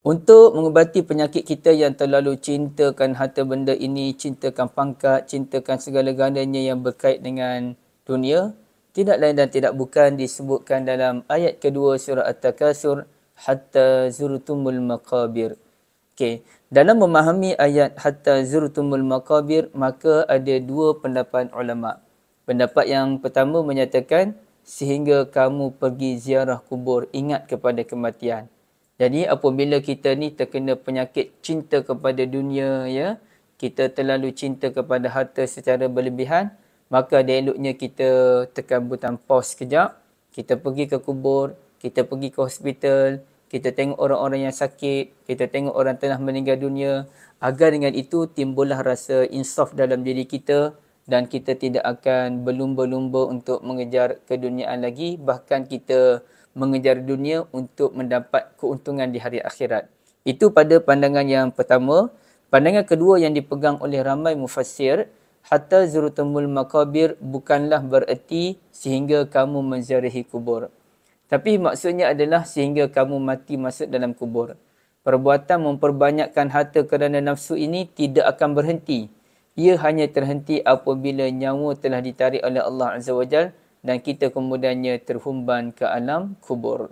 Untuk mengubati penyakit kita yang terlalu cintakan harta benda ini, cintakan pangkat, cintakan segala-galanya yang berkait dengan dunia, tidak lain dan tidak bukan disebutkan dalam ayat kedua surah At-Takasur, hatta zurtumul maqabir. Okey, dalam memahami ayat hatta zurtumul maqabir, maka ada dua pendapat ulama. Pendapat yang pertama menyatakan sehingga kamu pergi ziarah kubur, ingat kepada kematian. Jadi apabila kita ni terkena penyakit cinta kepada dunia, ya, kita terlalu cinta kepada harta secara berlebihan, maka ada eloknya kita tekan butang pause sekejap, kita pergi ke kubur, kita pergi ke hospital, kita tengok orang-orang yang sakit, kita tengok orang telah meninggal dunia, agar dengan itu timbullah rasa insaf dalam diri kita dan kita tidak akan berlumba-lumba untuk mengejar keduniaan lagi, bahkan kita mengejar dunia untuk mendapat keuntungan di hari akhirat. Itu pada pandangan yang pertama. Pandangan kedua yang dipegang oleh ramai mufassir, hatta zurtumul maqabir bukanlah bererti sehingga kamu menziarahi kubur. Tapi maksudnya adalah sehingga kamu mati masuk dalam kubur. Perbuatan memperbanyakkan harta kerana nafsu ini tidak akan berhenti. Ia hanya terhenti apabila nyawa telah ditarik oleh Allah Azza wa Jalla dan kita kemudiannya terhumban ke alam kubur.